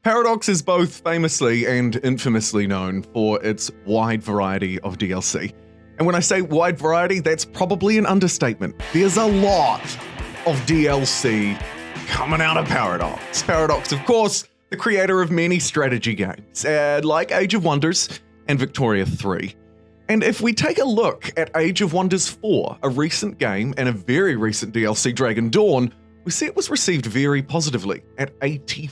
Paradox is both famously and infamously known for its wide variety of DLC. And when I say wide variety, that's probably an understatement. There's a lot of DLC coming out of Paradox. Paradox, of course, the creator of many strategy games, like Age of Wonders and Victoria 3. And if we take a look at Age of Wonders 4, a recent game and a very recent DLC, Dragon Dawn, we see it was received very positively at 84%.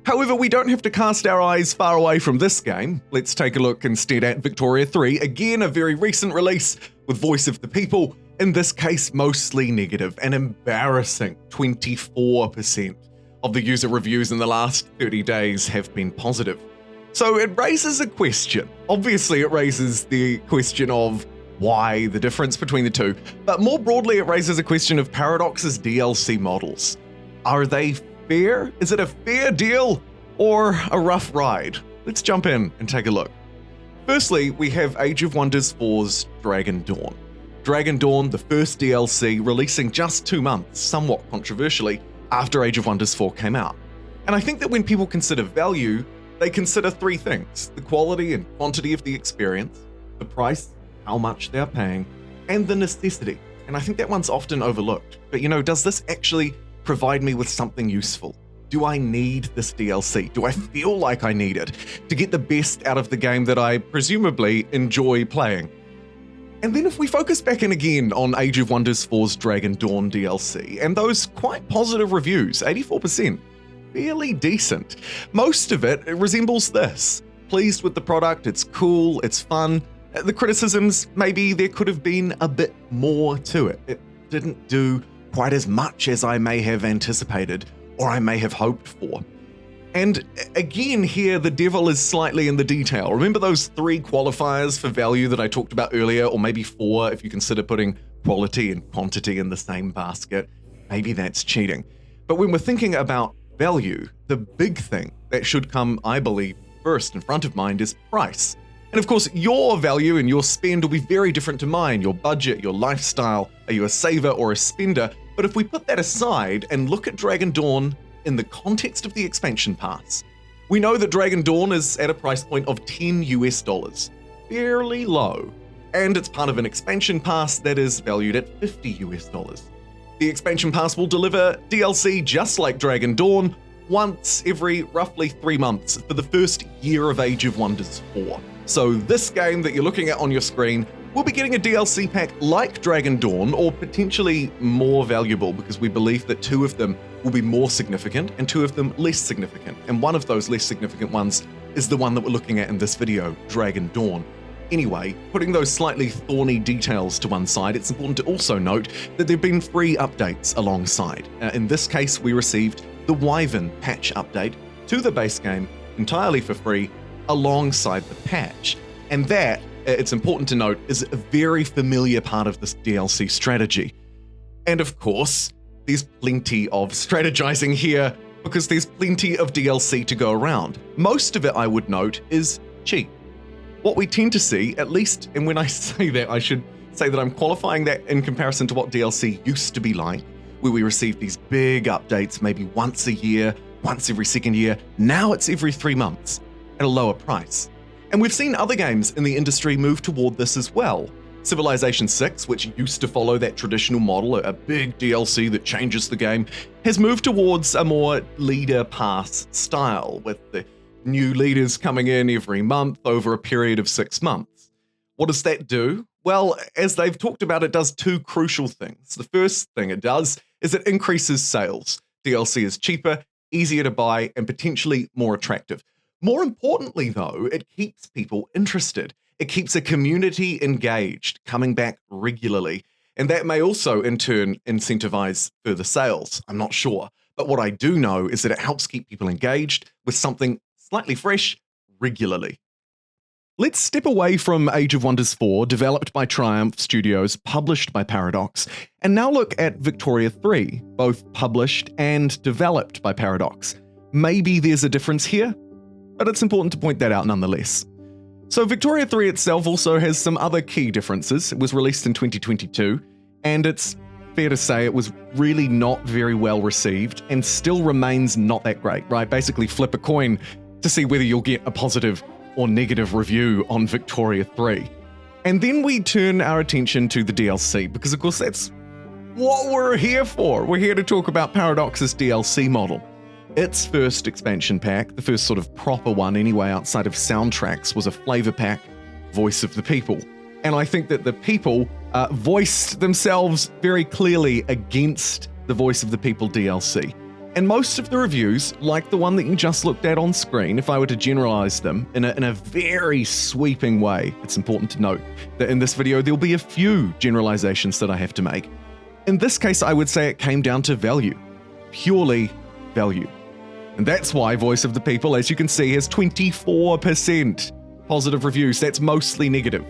However, we don't have to cast our eyes far away from this game. Let's take a look instead at Victoria 3, again a very recent release with Voice of the People, in this case mostly negative, an embarrassing 24% of the user reviews in the last 30 days have been positive. So it raises a question. Obviously it raises the question of why the difference between the two, but more broadly it raises a question of Paradox's DLC models. Are they fair? Is it a fair deal or a rough ride? Let's jump in and take a look. Firstly, we have Age of Wonders 4's Dragon Dawn. Dragon Dawn, the first DLC, releasing just 2 months, somewhat controversially, after Age of Wonders 4 came out. And I think that when people consider value, they consider 3 things: the quality and quantity of the experience, the price, how much they're paying, and the necessity. And I think that one's often overlooked. But does this actually provide me with something useful? Do I need this DLC? Do I feel like I need it to get the best out of the game that I presumably enjoy playing? And then if we focus back in again on Age of Wonders 4's Dragon Dawn DLC, and those quite positive reviews, 84%, fairly decent. Most of it resembles this. Pleased with the product, it's cool, it's fun. The criticisms, maybe there could have been a bit more to it. It didn't do quite as much as I may have anticipated or I may have hoped for. And again here, the devil is slightly in the detail. Remember those 3 qualifiers for value that I talked about earlier, or maybe 4 if you consider putting quality and quantity in the same basket? Maybe that's cheating. But when we're thinking about value, the big thing that should come, I believe, first in front of mind is price. And of course, your value and your spend will be very different to mine, your budget, your lifestyle. Are you a saver or a spender? But if we put that aside and look at Dragon Dawn in the context of the expansion pass, we know that Dragon Dawn is at a price point of $10 US, fairly low, and it's part of an expansion pass that is valued at $50 US. The expansion pass will deliver DLC just like Dragon Dawn once every roughly 3 months for the first year of Age of Wonders 4. So this game that you're looking at on your screen will be getting a DLC pack like Dragon Dawn, or potentially more valuable, because we believe that 2 of them will be more significant and 2 of them less significant. And one of those less significant ones is the one that we're looking at in this video, Dragon Dawn. Anyway, putting those slightly thorny details to one side, it's important to also note that there have been free updates alongside. In this case, we received the Wyvern patch update to the base game entirely for free alongside the patch. And that, it's important to note, is a very familiar part of this DLC strategy. And of course, there's plenty of strategizing here because there's plenty of DLC to go around. Most of it, I would note, is cheap. What we tend to see, at least, and when I say that, I should say that I'm qualifying that in comparison to what DLC used to be like, where we received these big updates maybe once a year, once every second year. Now it's every 3 months at a lower price. And we've seen other games in the industry move toward this as well. Civilization 6, which used to follow that traditional model, a big DLC that changes the game, has moved towards a more leader pass style, with the new leaders coming in every month over a period of 6 months. What does that do? Well, as they've talked about, it does 2 crucial things. The first thing it does is it increases sales. DLC is cheaper, easier to buy, and potentially more attractive. More importantly, though, it keeps people interested. It keeps a community engaged, coming back regularly. And that may also, in turn, incentivize further sales. I'm not sure. But what I do know is that it helps keep people engaged with something slightly fresh regularly. Let's step away from Age of Wonders 4, developed by Triumph Studios, published by Paradox, and now look at Victoria 3, both published and developed by Paradox. Maybe there's a difference here, but it's important to point that out nonetheless. So Victoria 3 itself also has some other key differences. It was released in 2022, and it's fair to say it was really not very well received and still remains not that great, right? Basically flip a coin to see whether you'll get a positive or negative review on Victoria 3. And then we turn our attention to the DLC, because of course that's what we're here for. We're here to talk about Paradox's DLC model. Its first expansion pack, the first sort of proper one anyway outside of soundtracks, was a flavor pack, Voice of the People. And I think that the people voiced themselves very clearly against the Voice of the People DLC. And most of the reviews, like the one that you just looked at on screen, if I were to generalize them in a very sweeping way, it's important to note that in this video there'll be a few generalizations that I have to make. In this case, I would say it came down to value, purely value. And that's why Voice of the People, as you can see, has 24% positive reviews. That's mostly negative.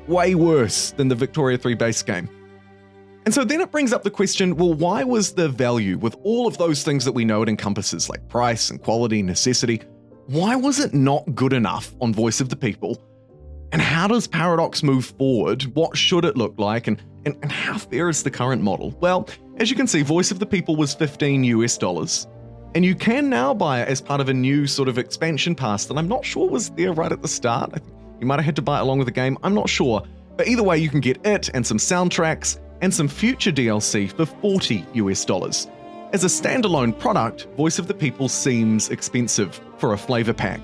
Way worse than the Victoria 3 base game. And so then it brings up the question, well, why was the value, with all of those things that we know it encompasses, like price and quality, necessity, why was it not good enough on Voice of the People? And how does Paradox move forward? What should it look like? And how fair is the current model? Well, as you can see, Voice of the People was $15 US. And you can now buy it as part of a new sort of expansion pass that I'm not sure was there right at the start. I think you might have had to buy it along with the game, I'm not sure. But either way, you can get it and some soundtracks and some future DLC for $40 US. As a standalone product, Voice of the People seems expensive for a flavor pack.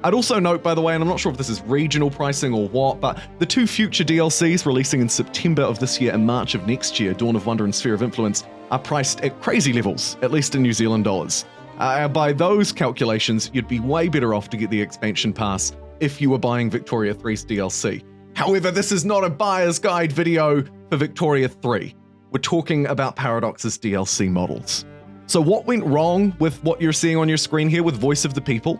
I'd also note, by the way, and I'm not sure if this is regional pricing or what, but the two future DLCs releasing in September of this year and March of next year, Dawn of Wonder and Sphere of Influence, are priced at crazy levels, at least in New Zealand dollars. By those calculations, you'd be way better off to get the expansion pass if you were buying Victoria 3's DLC. However, this is not a buyer's guide video for Victoria 3. We're talking about Paradox's DLC models. So what went wrong with what you're seeing on your screen here with Voice of the People?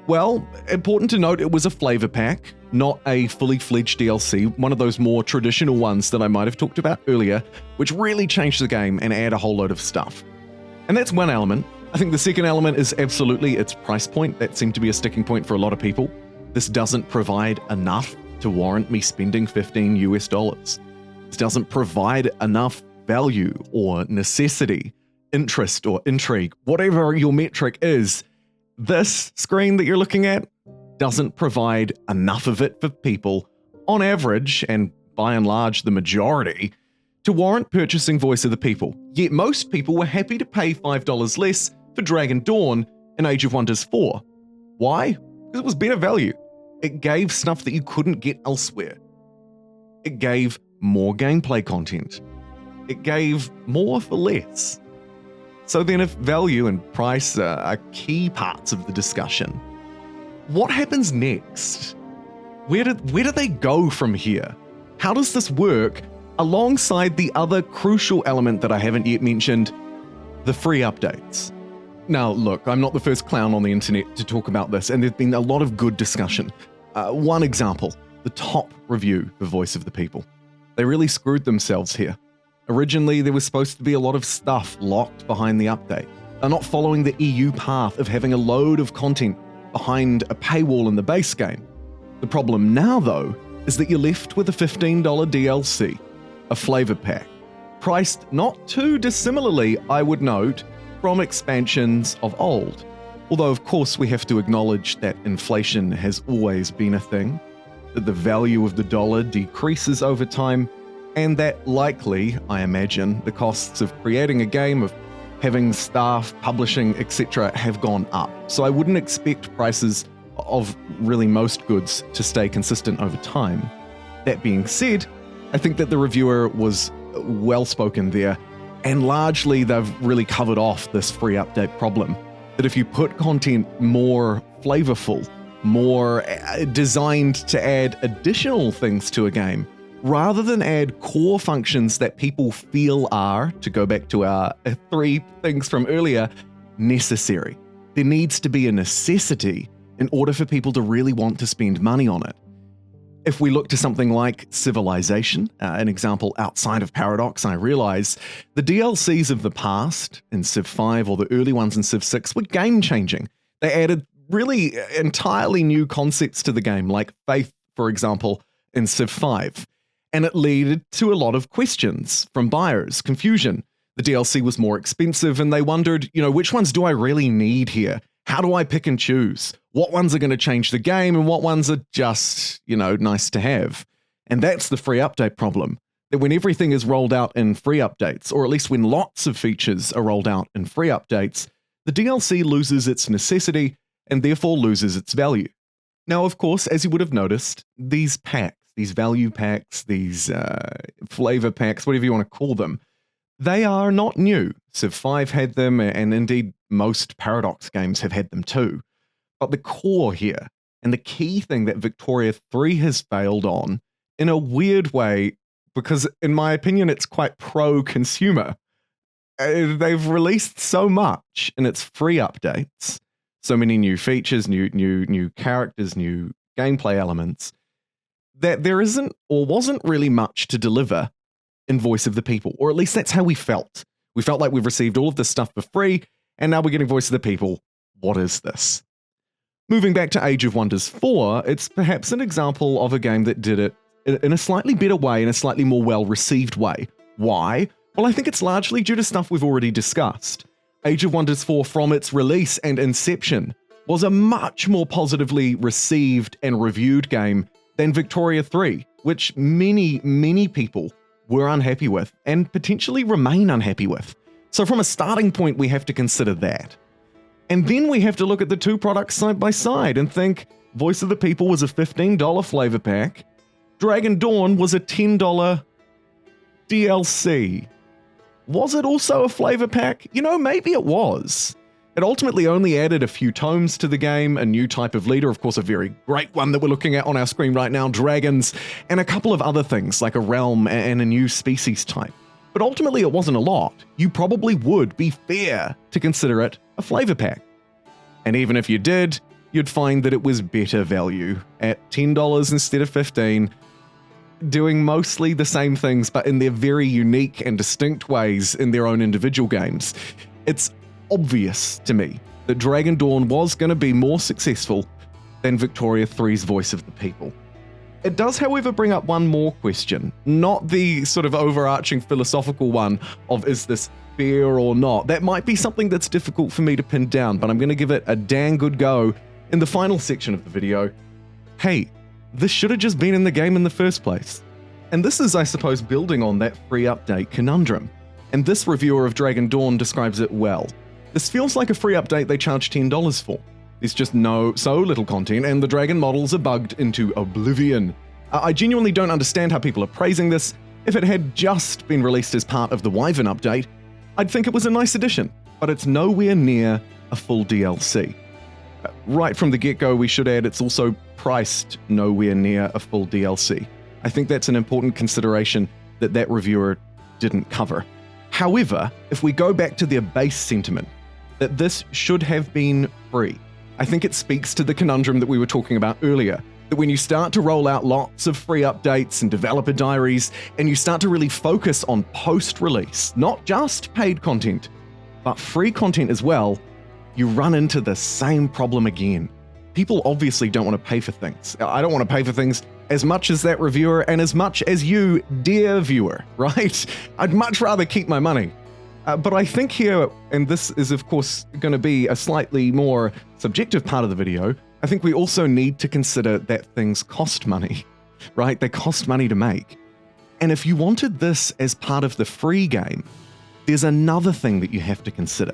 Well, important to note, it was a flavor pack, not a fully fledged DLC, one of those more traditional ones that I might have talked about earlier, which really changed the game and add a whole load of stuff. And that's one element. I think the second element is absolutely its price point. That seemed to be a sticking point for a lot of people. This doesn't provide enough to warrant me spending $15 US. This doesn't provide enough value or necessity, interest or intrigue, whatever your metric is. This screen that you're looking at doesn't provide enough of it for people, on average, and by and large the majority, to warrant purchasing Voice of the People. Yet most people were happy to pay $5 less for Dragon Dawn and Age of Wonders 4. Why? Because it was better value. It gave stuff that you couldn't get elsewhere. It gave more gameplay content. It gave more for less. So then if value and price are key parts of the discussion, what happens next? Where do they go from here? How does this work alongside the other crucial element that I haven't yet mentioned, the free updates? Now, look, I'm not the first clown on the internet to talk about this, and there's been a lot of good discussion. One example, the top review for Voice of the People. They really screwed themselves here. Originally, there was supposed to be a lot of stuff locked behind the update. They're not following the EU path of having a load of content behind a paywall in the base game. The problem now, though, is that you're left with a $15 DLC, a flavor pack, priced not too dissimilarly, I would note, from expansions of old. Although, of course, we have to acknowledge that inflation has always been a thing, that the value of the dollar decreases over time, and that likely, I imagine, the costs of creating a game, of having staff, publishing, etc. have gone up. So I wouldn't expect prices of really most goods to stay consistent over time. That being said, I think that the reviewer was well-spoken there, and largely they've really covered off this free update problem. That if you put content more flavorful, more designed to add additional things to a game, rather than add core functions that people feel are, to go back to our three things from earlier, necessary. There needs to be a necessity in order for people to really want to spend money on it. If we look to something like Civilization, an example outside of Paradox, I realize the DLCs of the past in Civ 5 or the early ones in Civ 6 were game-changing. They added really entirely new concepts to the game, like faith, for example, in Civ 5. And it led to a lot of questions from buyers, confusion. The DLC was more expensive and they wondered, which ones do I really need here? How do I pick and choose? What ones are going to change the game and what ones are just, nice to have? And that's the free update problem. That when everything is rolled out in free updates, or at least when lots of features are rolled out in free updates, the DLC loses its necessity and therefore loses its value. Now, of course, as you would have noticed, these packs, these value packs, these flavor packs, whatever you want to call them, they are not new. Civ 5 had them, and indeed most Paradox games have had them too. But the core here, and the key thing that Victoria 3 has failed on, in a weird way, because in my opinion it's quite pro-consumer, they've released so much in its free updates, so many new features, new characters, new gameplay elements, that there isn't or wasn't really much to deliver in Voice of the People, or at least that's how we felt. We felt like we've received all of this stuff for free, and now we're getting Voice of the People. What is this? Moving back to Age of Wonders 4, it's perhaps an example of a game that did it in a slightly better way, in a slightly more well-received way. Why? Well, I think it's largely due to stuff we've already discussed. Age of Wonders 4, from its release and inception, was a much more positively received and reviewed game than Victoria 3, which many people were unhappy with, and potentially remain unhappy with. So from a starting point, we have to consider that. And then we have to look at the two products side by side and think, Voice of the People was a $15 flavor pack, Dragon Dawn was a $10 DLC. Was it also a flavor pack? Maybe it was. It ultimately only added a few tomes to the game, a new type of leader, of course a very great one that we're looking at on our screen right now, dragons, and a couple of other things like a realm and a new species type. But ultimately it wasn't a lot. You probably would be fair to consider it a flavor pack. And even if you did, you'd find that it was better value at $10 instead of $15, doing mostly the same things but in their very unique and distinct ways in their own individual games. It's obvious to me that Dragon Dawn was going to be more successful than Victoria 3's Voice of the People. It does, however, bring up one more question, not the sort of overarching philosophical one of is this fair or not. That might be something that's difficult for me to pin down, but I'm going to give it a dang good go in the final section of the video. Hey, this should have just been in the game in the first place. And this is, I suppose, building on that free update conundrum. And this reviewer of Dragon Dawn describes it well. This feels like a free update they charged $10 for. There's just so little content, and the dragon models are bugged into oblivion. I genuinely don't understand how people are praising this. If it had just been released as part of the Wyvern update, I'd think it was a nice addition, but it's nowhere near a full DLC. Right from the get-go, we should add it's also priced nowhere near a full DLC. I think that's an important consideration that reviewer didn't cover. However, if we go back to their base sentiment, that this should have been free, I think it speaks to the conundrum that we were talking about earlier, that when you start to roll out lots of free updates and developer diaries, and you start to really focus on post-release, not just paid content, but free content as well, you run into the same problem again. People obviously don't want to pay for things. I don't want to pay for things as much as that reviewer and as much as you, dear viewer, right? I'd much rather keep my money. But I think here, and this is of course going to be a slightly more subjective part of the video, I think we also need to consider that things cost money, right? They cost money to make. And if you wanted this as part of the free game, there's another thing that you have to consider.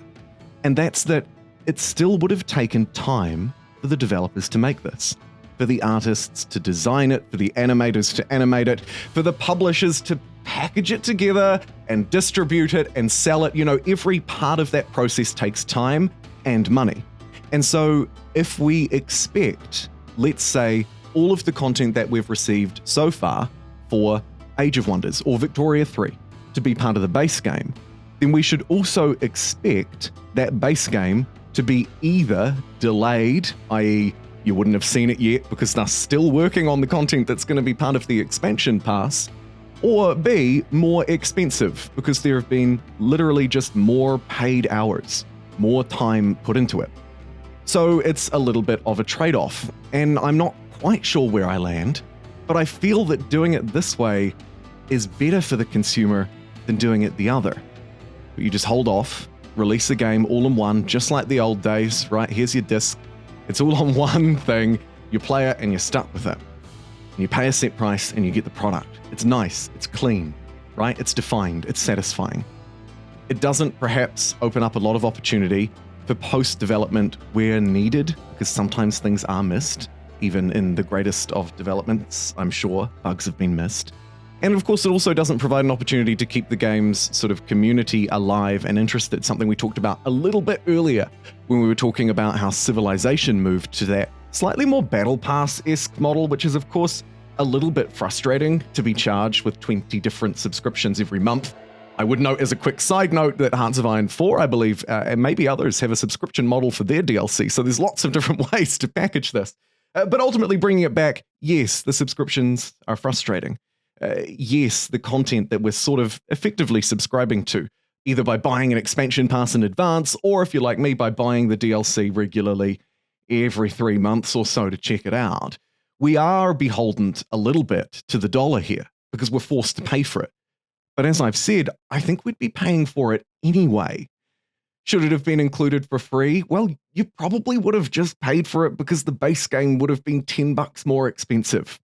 And that's that it still would have taken time for the developers to make this, for the artists to design it, for the animators to animate it, for the publishers to package it together and distribute it and sell it. Every part of that process takes time and money. And so if we expect, let's say, all of the content that we've received so far for Age of Wonders or Victoria 3 to be part of the base game, then we should also expect that base game to be either delayed, i.e. you wouldn't have seen it yet because they're still working on the content that's going to be part of the expansion pass, or B, more expensive because there have been literally just more paid hours, more time put into it. So it's a little bit of a trade-off, and I'm not quite sure where I land, but I feel that doing it this way is better for the consumer than doing it the other. But you just hold off, release the game all in one, just like the old days, right? Here's your disc. It's all on one thing. You play it and you're stuck with it. And you pay a set price and you get the product. It's nice, it's clean, right? It's defined, it's satisfying. It doesn't perhaps open up a lot of opportunity for post-development where needed, because sometimes things are missed. Even in the greatest of developments, I'm sure bugs have been missed. And of course, it also doesn't provide an opportunity to keep the game's sort of community alive and interested, something we talked about a little bit earlier when we were talking about how Civilization moved to that slightly more Battle Pass-esque model, which is of course a little bit frustrating to be charged with 20 different subscriptions every month. I would note as a quick side note that Hearts of Iron 4, I believe, and maybe others, have a subscription model for their DLC, so there's lots of different ways to package this. But ultimately bringing it back, yes, the subscriptions are frustrating. Yes, the content that we're sort of effectively subscribing to, either by buying an expansion pass in advance, or if you're like me, by buying the DLC regularly every 3 months or so to check it out. We are beholden a little bit to the dollar here, because we're forced to pay for it. But as I've said, I think we'd be paying for it anyway. Should it have been included for free? Well, you probably would have just paid for it because the base game would have been $10 more expensive.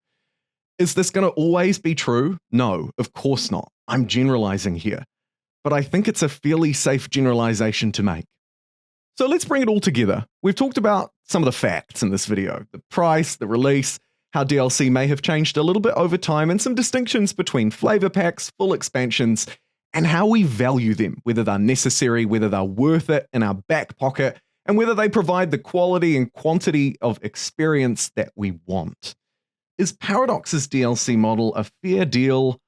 Is this going to always be true? No, of course not. I'm generalizing here. But I think it's a fairly safe generalization to make. So let's bring it all together. We've talked about some of the facts in this video. The price, the release, how DLC may have changed a little bit over time, and some distinctions between flavor packs, full expansions, and how we value them, whether they're necessary, whether they're worth it in our back pocket, and whether they provide the quality and quantity of experience that we want. Is Paradox's DLC model a fair deal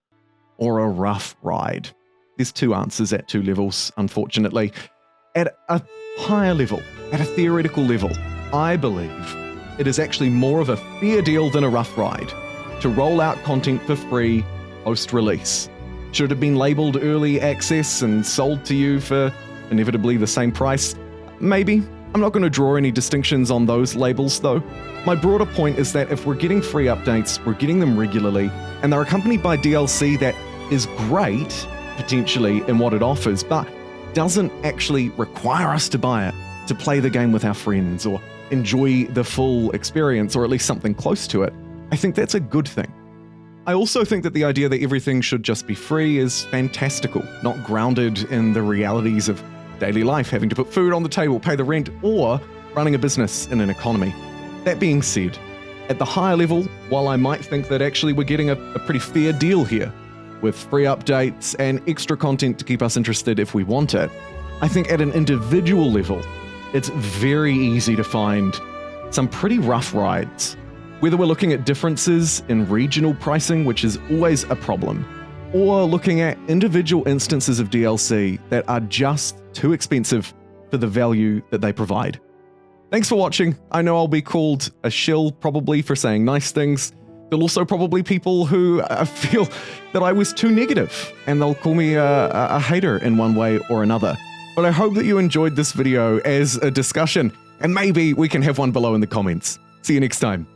or a rough ride? There's two answers at two levels, unfortunately. At a higher level, at a theoretical level, I believe it is actually more of a fair deal than a rough ride to roll out content for free post-release. Should it have been labeled early access and sold to you for inevitably the same price? Maybe. I'm not going to draw any distinctions on those labels though. My broader point is that if we're getting free updates, we're getting them regularly, and they're accompanied by DLC that is great, potentially, in what it offers, but doesn't actually require us to buy it to play the game with our friends or enjoy the full experience, or at least something close to it, I think that's a good thing. I also think that the idea that everything should just be free is fantastical, not grounded in the realities of daily life, having to put food on the table, pay the rent, or running a business in an economy. That being said, at the higher level, while I might think that actually we're getting a pretty fair deal here, with free updates and extra content to keep us interested if we want it, I think at an individual level, it's very easy to find some pretty rough rides. Whether we're looking at differences in regional pricing, which is always a problem, or looking at individual instances of DLC that are just too expensive for the value that they provide. Thanks for watching. I know I'll be called a shill probably for saying nice things. There'll also probably people who feel that I was too negative, and they'll call me a hater in one way or another. But I hope that you enjoyed this video as a discussion, and maybe we can have one below in the comments. See you next time.